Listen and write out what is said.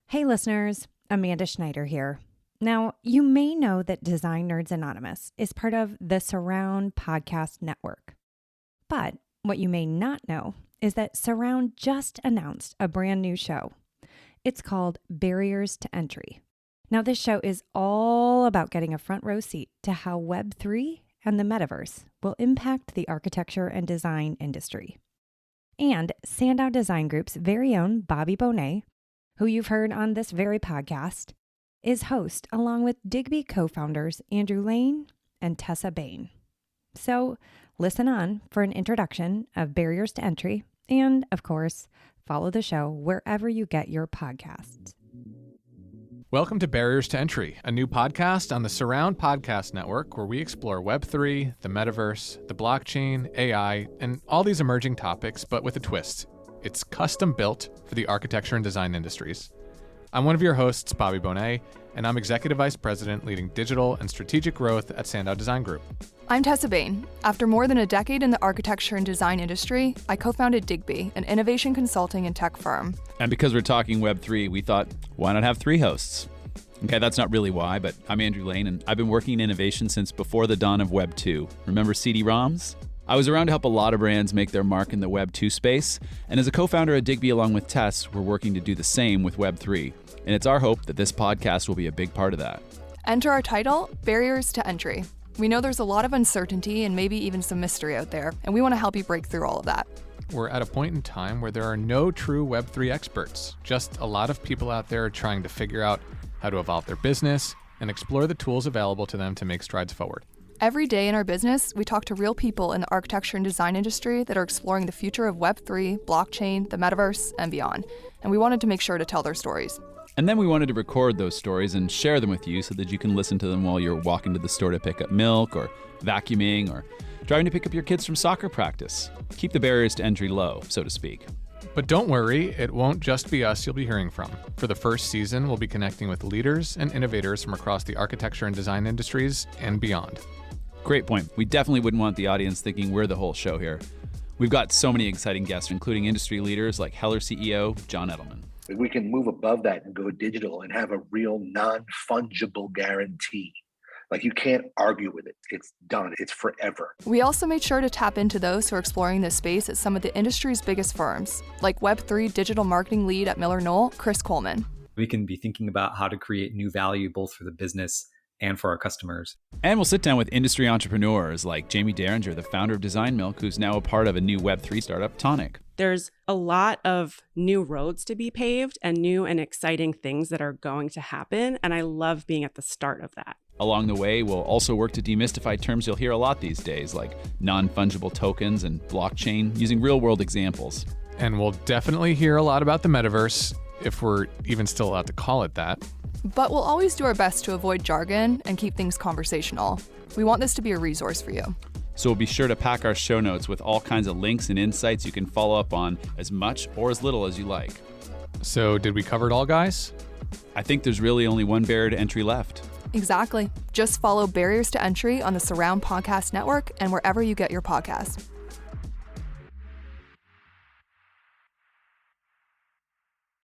Hey listeners, Amanda Schneider here. Now, you may know that Design Nerds Anonymous is part of the Surround Podcast Network. But what you may not know is that Surround just announced a brand new show. It's called Barriers to Entry. Now, this show is all about getting a front row seat to how Web3 and the metaverse will impact the architecture and design industry. And SANDOW Design Group's very own Bonett, who you've heard on this very podcast, is host along with Digby co-founders Andrew Lane and Tessa Bain. So listen on for an introduction of Barriers to Entry and, of course, follow the show wherever you get your podcasts. Welcome to Barriers to Entry, a new podcast on the Surround Podcast Network where we explore Web3, the metaverse, the blockchain, AI, and all these emerging topics, but with a twist. It's custom built for the architecture and design industries. I'm one of your hosts, Bonett, and I'm Executive Vice President leading digital and strategic growth at SANDOW Design Group. I'm Tessa Bain. After more than a decade in the architecture and design industry, I co-founded Digby, an innovation consulting and tech firm. And because we're talking Web3, we thought, why not have three hosts? Okay, that's not really why, but I'm Andrew Lane, and I've been working in innovation since before the dawn of Web 2. Remember CD-ROMs? I was around to help a lot of brands make their mark in the Web 2 space, and as a co-founder at Digby along with Tess, we're working to do the same with Web 3. And it's our hope that this podcast will be a big part of that. Enter our title, Barriers to Entry. We know there's a lot of uncertainty and maybe even some mystery out there, and we want to help you break through all of that. We're at a point in time where there are no true Web3 experts, just a lot of people out there trying to figure out how to evolve their business and explore the tools available to them to make strides forward. Every day in our business, we talk to real people in the architecture and design industry that are exploring the future of Web3, blockchain, the metaverse, and beyond. And we wanted to make sure to tell their stories. And then we wanted to record those stories and share them with you so that you can listen to them while you're walking to the store to pick up milk or vacuuming or driving to pick up your kids from soccer practice. Keep the barriers to entry low, so to speak. But don't worry, it won't just be us you'll be hearing from. For the first season, we'll be connecting with leaders and innovators from across the architecture and design industries and beyond. Great point. We definitely wouldn't want the audience thinking we're the whole show here. We've got so many exciting guests, including industry leaders like Heller CEO John Edelman. We can move above that and go digital and have a real non-fungible guarantee. Like you can't argue with it. It's done. It's forever. We also made sure to tap into those who are exploring this space at some of the industry's biggest firms, like Web3 digital marketing lead at Miller Knoll, Chris Coleman. We can be thinking about how to create new value both for the business and for our customers. And we'll sit down with industry entrepreneurs like Jamie Derringer, the founder of Design Milk, who's now a part of a new Web3 startup, Tonic. There's a lot of new roads to be paved and new and exciting things that are going to happen. And I love being at the start of that. Along the way, we'll also work to demystify terms you'll hear a lot these days, like non-fungible tokens and blockchain, using real-world examples. And we'll definitely hear a lot about the metaverse, if we're even still allowed to call it that. But we'll always do our best to avoid jargon and keep things conversational. We want this to be a resource for you. So we'll be sure to pack our show notes with all kinds of links and insights you can follow up on as much or as little as you like. So did we cover it all, guys? I think there's really only one barrier to entry left. Exactly. Just follow Barriers to Entry on the Surround Podcast Network and wherever you get your podcasts.